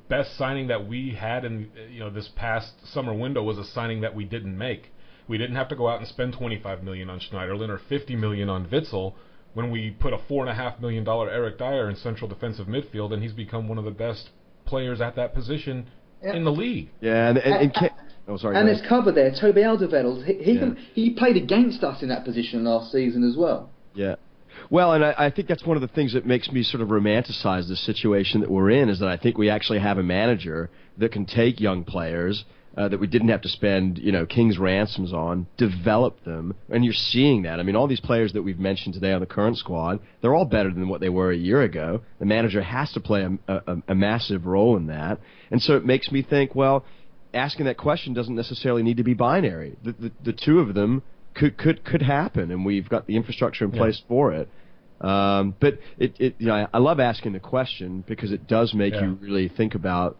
best signing that we had in this past summer window was a signing that we didn't make. We didn't have to go out and spend $25 million on Schneiderlin or $50 million on Witsel when we put a $4.5 million Eric Dyer in central defensive midfield, and he's become one of the best players at that position in the league. Yeah, and there's cover there. Toby Alderweireld, he played against us in that position last season as well. Yeah. Well, and I think that's one of the things that makes me sort of romanticize the situation that we're in, is that I think we actually have a manager that can take young players that we didn't have to spend, king's ransoms on, develop them, and you're seeing that. I mean, all these players that we've mentioned today on the current squad, they're all better than what they were a year ago. The manager has to play a massive role in that, and so it makes me think, well, asking that question doesn't necessarily need to be binary. The two of them could happen, and we've got the infrastructure in place for it. But I love asking the question because it does make you really think about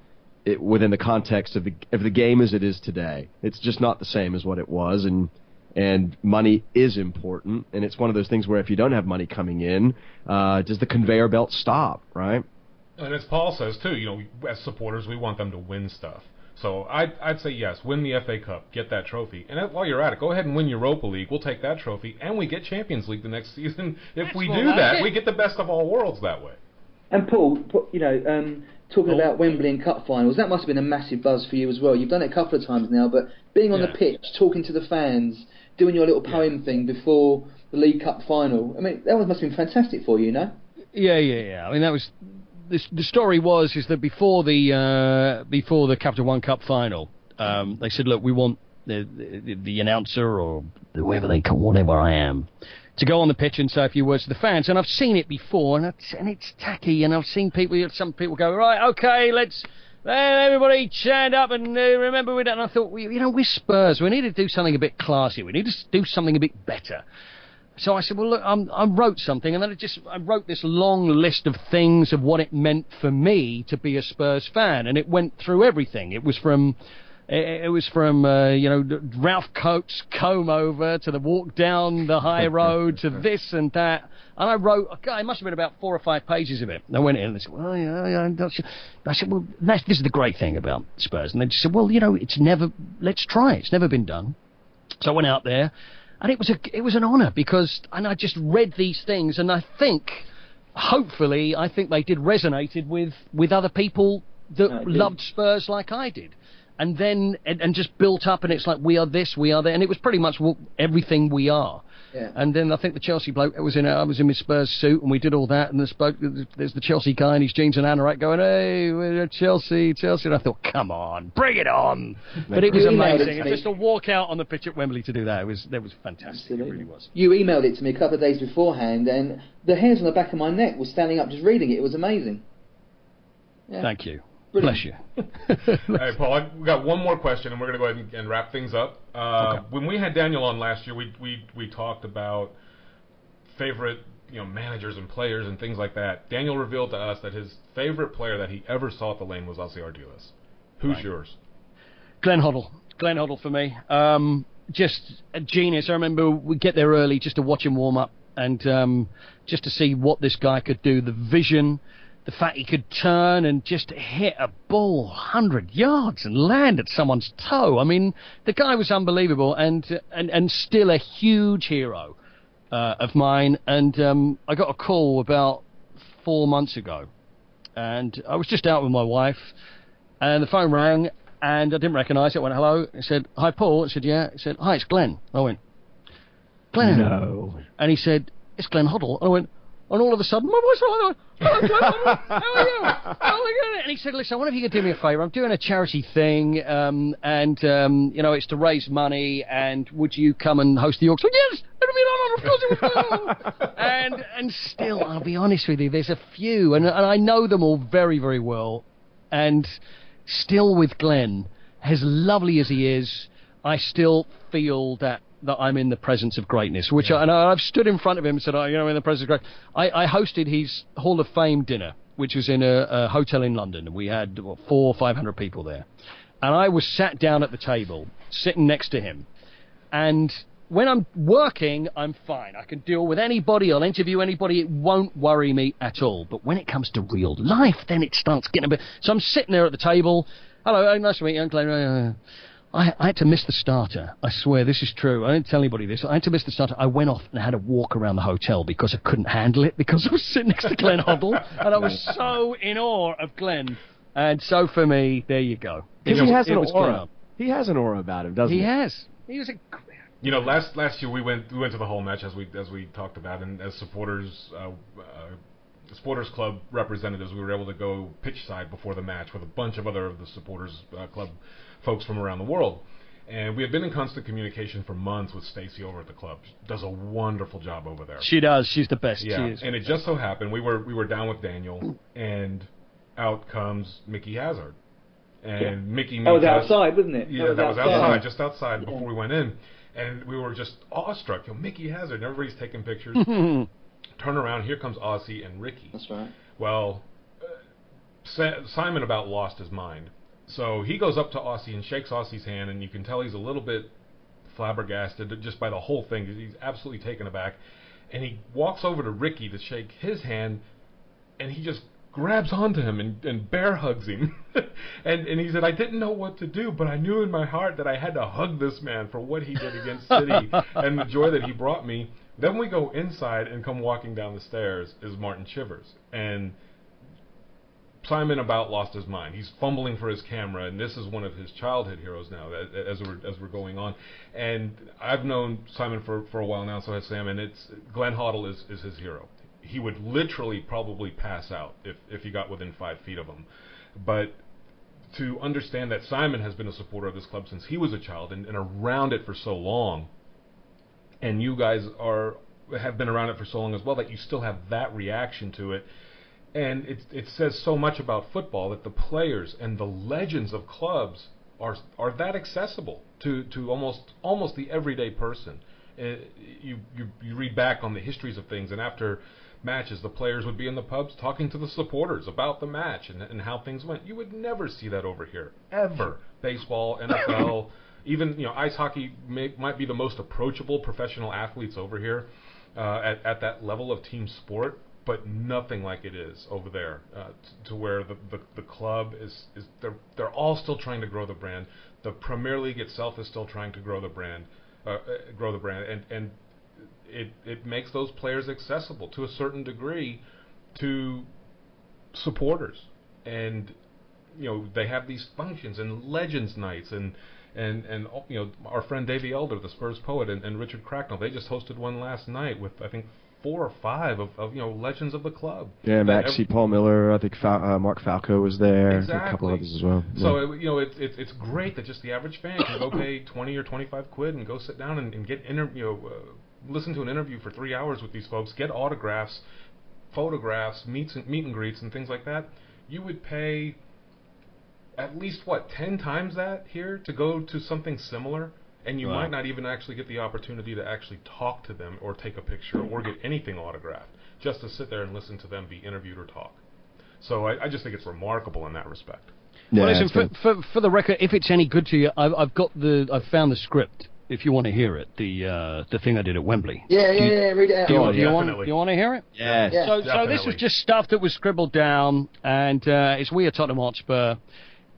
it within the context of the game as it is today. It's just not the same as what it was, and money is important, and it's one of those things where if you don't have money coming in, does the conveyor belt stop, right? And as Paul says too, as supporters, we want them to win stuff. So I'd say yes, win the FA Cup, get that trophy, and while you're at it, go ahead and win Europa League. We'll take that trophy, and we get Champions League the next season. If we do that, we get the best of all worlds that way. And Paul, talking about Wembley and Cup finals, that must have been a massive buzz for you as well. You've done it a couple of times now, but being on the pitch, talking to the fans, doing your little poem thing before the League Cup final, I mean, that must have been fantastic for you, no? Yeah. I mean, that was... The story is that before the Capital One Cup final, they said, look, we want the announcer or whatever I am, to go on the pitch and say a few words to the fans. And I've seen it before, and it's tacky. And I've seen some people go, right, okay, let's everybody stand up and remember we don't. And I thought, we're Spurs. We need to do something a bit classy. We need to do something a bit better. So I said, well, look, I wrote something, and then I wrote this long list of things of what it meant for me to be a Spurs fan, and it went through everything. It was from Ralph Coates' comb over to the walk down the high road to this and that. And I wrote, it must have been about 4 or 5 pages of it. And I went in and they said, well, I said, well, this is the great thing about Spurs. And they just said, well, let's try it. It's never been done. So I went out there. And it was an honour because I just read these things, and I think they did resonated with other people that loved Spurs like I did, and then just built up, and it's like we are this, we are that, and it was pretty much everything we are. Yeah. And then I think the Chelsea bloke I was in my Spurs suit, and we did all that, and there's the Chelsea guy in his jeans and anorak going, hey, we're Chelsea, and I thought, come on, bring it on. But it was amazing, and just to walk out on the pitch at Wembley to do that, it was fantastic. Absolutely. It really was. You emailed it to me a couple of days beforehand, and the hairs on the back of my neck were standing up just reading it. It was amazing. Yeah. Thank you. Brilliant. Bless you. All right, Paul, we've got one more question, and we're going to go ahead and wrap things up. Okay. When we had Daniel on last year, we talked about favorite managers and players and things like that. Daniel revealed to us that his favorite player that he ever saw at the Lane was Ossie Ardiles. Who's yours? Glenn Hoddle for me. Just a genius. I remember we'd get there early just to watch him warm up and just to see what this guy could do, the vision, the fact he could turn and just hit a ball 100 yards and land at someone's toe. I mean, the guy was unbelievable and still a huge hero of mine. And I got a call about 4 months ago, and I was just out with my wife, and the phone rang, and I didn't recognise it. I went, hello. He said, hi, Paul. I said, yeah. He said, hi, it's Glenn. I went, Glenn? No. And he said, it's Glenn Hoddle. I went, and all of a sudden, my voice went, hello, Glenn Hoddle. How are you? Oh, my God. And he said, listen, I wonder if you could do me a favour. I'm doing a charity thing, and it's to raise money, and would you come and host the Yorks? Yes, it'll be an honour, of course it will. And still, I'll be honest with you, there's a few, and I know them all very, very well, and still with Glenn, as lovely as he is, I still feel that I'm in the presence of greatness, which I've stood in front of him and said, in the presence of greatness. I hosted his Hall of Fame dinner, which was in a hotel in London, and we had 400 or 500 people there. And I was sat down at the table, sitting next to him, and when I'm working, I'm fine. I can deal with anybody. I'll interview anybody. It won't worry me at all. But when it comes to real life, then it starts getting a bit... So I'm sitting there at the table. Hello, nice to meet you. I'm Glenn. I had to miss the starter. I swear, this is true. I didn't tell anybody this. I had to miss the starter. I went off and had a walk around the hotel because I couldn't handle it, because I was sitting next to Glenn Hoddle, and I was so in awe of Glenn. And so for me, there you go. Because he has an aura. He has an aura about him, doesn't he? He has. He was a... You know, last year we went to the whole match as we talked about, and as supporters club representatives, we were able to go pitch side before the match with a bunch of other of the supporters club folks from around the world. And we have been in constant communication for months with Stacy over at the club. She does a wonderful job over there. She does. She's the best. Yeah. She is. And it just so happened we were down with Daniel, and out comes Mickey Hazard. And Mickey that was outside, wasn't it? Yeah, that was outside, just outside before we went in. And we were just awestruck. You know, Mickey Hazard, and everybody's taking pictures. Turn around, here comes Aussie and Ricky. That's right. Well, Simon about lost his mind. So he goes up to Aussie and shakes Aussie's hand, and you can tell he's a little bit flabbergasted just by the whole thing. He's absolutely taken aback. And he walks over to Ricky to shake his hand, and he just grabs onto him and bear hugs him. and he said, I didn't know what to do, but I knew in my heart that I had to hug this man for what he did against City and the joy that he brought me. Then we go inside, and come walking down the stairs is Martin Chivers. And Simon about lost his mind. He's fumbling for his camera, and this is one of his childhood heroes now as we're going on. And I've known Simon for a while now, so has Sam, and Glenn Hoddle is his hero. He would literally probably pass out if he got within 5 feet of him. But to understand that Simon has been a supporter of this club since he was a child and around it for so long, and you guys have been around it for so long as well, that you still have that reaction to it. And it says so much about football that the players and the legends of clubs are that accessible to almost the everyday person. You read back on the histories of things, and after matches, the players would be in the pubs talking to the supporters about the match and how things went. You would never see that over here, ever. Baseball, NFL, even ice hockey might be the most approachable professional athletes over here at that level of team sport, but nothing like it is over there, to where the club is they're all still trying to grow the brand. The Premier League itself is still trying to grow the brand, and it makes those players accessible to a certain degree to supporters. And they have these functions and legends nights, and our friend Davey Elder, the Spurs poet, and Richard Cracknell, they just hosted one last night with, I think, 4 or 5 of legends of the club. Yeah, Maxie, Paul Miller, I think Mark Falco was there, exactly. A couple others as well. So it's great that just the average fan can go pay 20 or 25 quid and go sit down and get listen to an interview for 3 hours with these folks, get autographs, photographs, meet and greets, and things like that. You would pay at least 10 times that here to go to something similar. And you might not even actually get the opportunity to actually talk to them or take a picture or get anything autographed, just to sit there and listen to them be interviewed or talk. So I just think it's remarkable in that respect. Yeah, well, listen, for the record, if it's any good to you, I've found the script. If you want to hear it, the thing I did at Wembley. Yeah, read it out. Do you want to hear it? Yes. Yeah. So this was just stuff that was scribbled down, and it's We Are Tottenham Hotspur.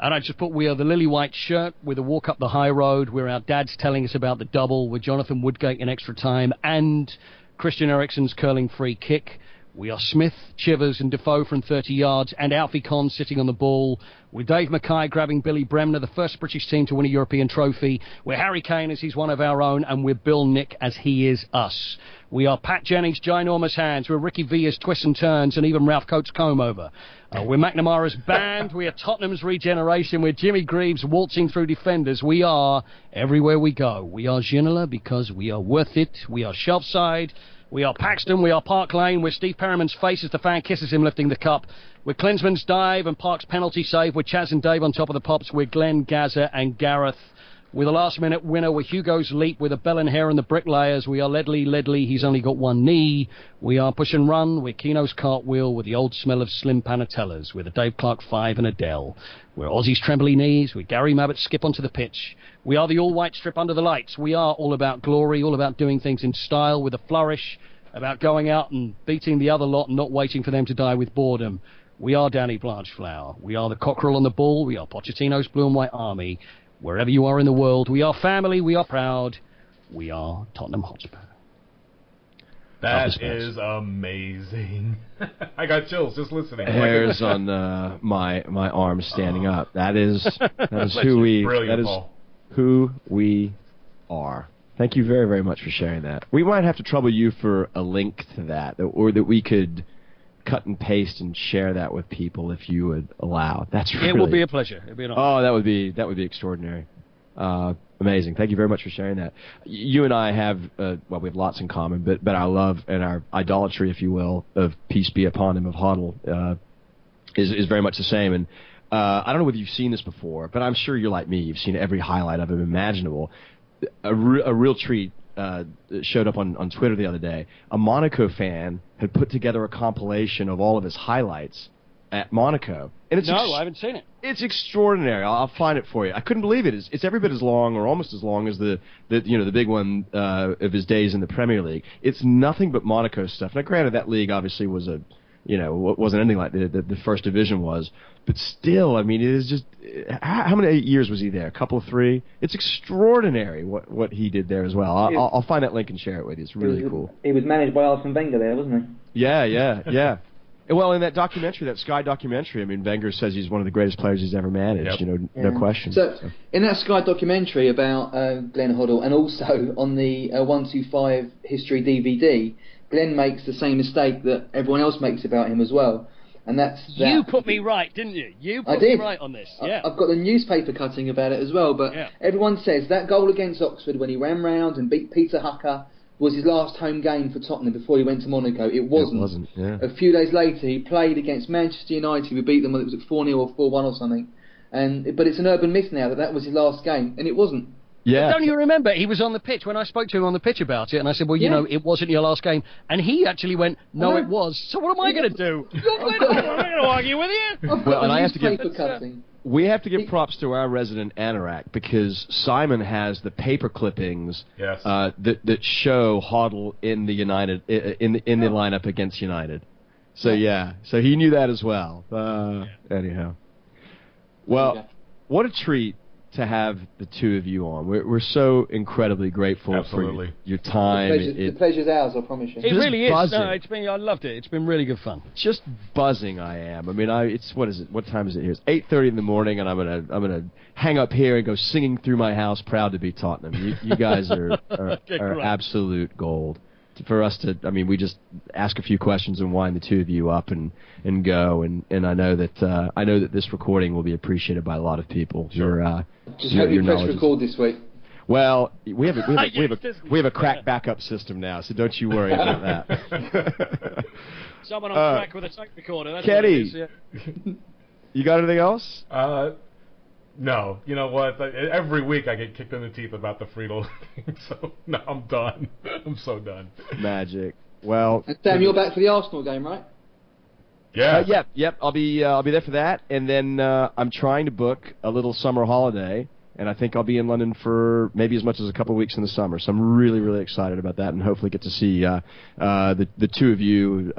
And I just put, we are the lily white shirt with a walk up the high road. We're our dads telling us about the double with Jonathan Woodgate in extra time and Christian Eriksen's curling free kick. We are Smith, Chivers and Defoe from 30 yards and Alfie Conn sitting on the ball. With Dave Mackay grabbing Billy Bremner, the first British team to win a European trophy. We're Harry Kane as he's one of our own, and we're Bill Nick as he is us. We are Pat Jennings' ginormous hands. We're Ricky Villa's twists and turns, and even Ralph Coates' comb over. We're McNamara's band. We are Tottenham's regeneration. We're Jimmy Greaves waltzing through defenders. We are everywhere we go. We are Ginola because we are worth it. We are Shelfside. We are Paxton, we are Park Lane, we're Steve Perriman's face as the fan kisses him lifting the cup. We're Klinsman's dive and Park's penalty save. We're Chaz and Dave on top of the pops. We're Glenn, Gazza and Gareth with a last-minute winner with Hugo's Leap with a Bell and Hare and the Bricklayers. We are Ledley, he's only got one knee. We are Push and Run with Keno's Cartwheel with the Old Smell of Slim Panatellas with a Dave Clark 5 and Adele. We're Aussie's Trembly Knees with Gary Mabbitt's Skip Onto the Pitch. We are the All-White Strip Under the Lights. We are all about glory, all about doing things in style with a flourish, about going out and beating the other lot and not waiting for them to die with boredom. We are Danny Blanchflower. We are the Cockerel on the Bull. We are Pochettino's Blue and White Army. Wherever you are in the world, we are family, we are proud. We are Tottenham Hotspur. That is amazing. I got chills just listening. Hairs on my arms standing up. That is who we who we are. Thank you very, very much for sharing that. We might have to trouble you for a link to that, or that we could cut and paste and share that with people if you would allow. That's really, it will be a pleasure. It'll be an honor. Oh, that would be extraordinary. Amazing. Thank you very much for sharing that. You and I have we have lots in common, but our love and our idolatry, if you will, of Peace Be Upon Him of Hoddle is very much the same. And I don't know whether you've seen this before, but I'm sure you're like me. You've seen every highlight of him imaginable. A real treat showed up on Twitter the other day. A Monaco fan had put together a compilation of all of his highlights at Monaco. And it's I haven't seen it. It's extraordinary. I'll find it for you. I couldn't believe it. It's every bit as long, or almost as long as the big one of his days in the Premier League. It's nothing but Monaco stuff. Now, granted, that league obviously was wasn't anything like the first division was, but still, I mean, it is just how many years was he there? A couple of 3. It's extraordinary what he did there as well. I'll find that link and share it with you. It's really cool. He was managed by Arsene Wenger there, wasn't he? Yeah. Well, in that documentary, that Sky documentary, I mean, Wenger says he's one of the greatest players he's ever managed. Yep. No question. So, in that Sky documentary about Glenn Hoddle, and also on the 125 History DVD, Glenn makes the same mistake that everyone else makes about him as well. And that's that. You put me right, didn't you? You put me right on this. Yeah. I've got the newspaper cutting about it as well, but everyone says that goal against Oxford when he ran round and beat Peter Hucker was his last home game for Tottenham before he went to Monaco. It wasn't. Yeah. A few days later, he played against Manchester United. We beat them, it was at 4-0 or 4-1 or something. But it's an urban myth now that was his last game, and it wasn't. Yeah. But don't you remember, he was on the pitch when I spoke to him on the pitch about it, and I said, well, you know, it wasn't your last game. And he actually went, no, it was. So what am I going to do? I'm not going to argue with you. Well, and I have to give... We have to give props to our resident Anorak, because Simon has the paper clippings that show Hoddle in the United in the lineup against United. So so he knew that as well. Anyhow, well, what a treat to have the two of you on. We're so incredibly grateful for your time. The pleasure's ours, I promise you. It really is. No, I loved it. It's been really good fun. Just buzzing, I am. I mean, what is it? What time is it here? It's 8:30 in the morning, and I'm gonna hang up here and go singing through my house, proud to be Tottenham. You guys are absolute gold. For us to, I mean, we just ask a few questions and wind the two of you up and go, and I know that this recording will be appreciated by a lot of people. Sure. Just hope you press record this week. Well, we have a crack backup system now, so don't you worry about that. Someone on track with a tape recorder. That's Kenny, you got anything else? No, you know what? Every week I get kicked in the teeth about the Friedel thing, so no, I'm done. I'm so done. Magic. Well, and Sam, you're back for the Arsenal game, right? Yeah. Yep. I'll be there for that, and then I'm trying to book a little summer holiday, and I think I'll be in London for maybe as much as a couple of weeks in the summer. So I'm really, really excited about that, and hopefully get to see the two of you,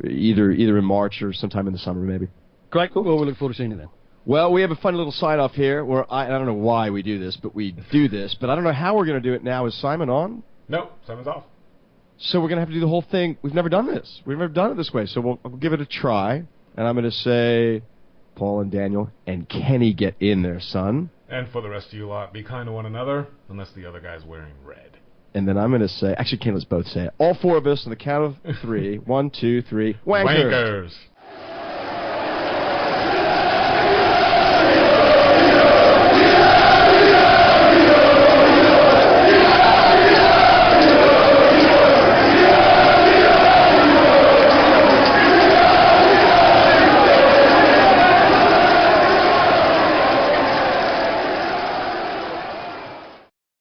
either in March or sometime in the summer, maybe. Great. Well, we look forward to seeing you then. Well, we have a fun little sign-off here where I don't know why we do this, but we do this. But I don't know how we're going to do it now. Is Simon on? No, Simon's off. So we're going to have to do the whole thing. We've never done this. We've never done it this way. So we'll give it a try. And I'm going to say, Paul and Daniel and Kenny, get in there, son. And for the rest of you lot, be kind to one another, unless the other guy's wearing red. And then I'm going to say, actually, Kenny, let's both say it. All four of us on the count of 3. 1, 2, 3. Wankers. Wankers.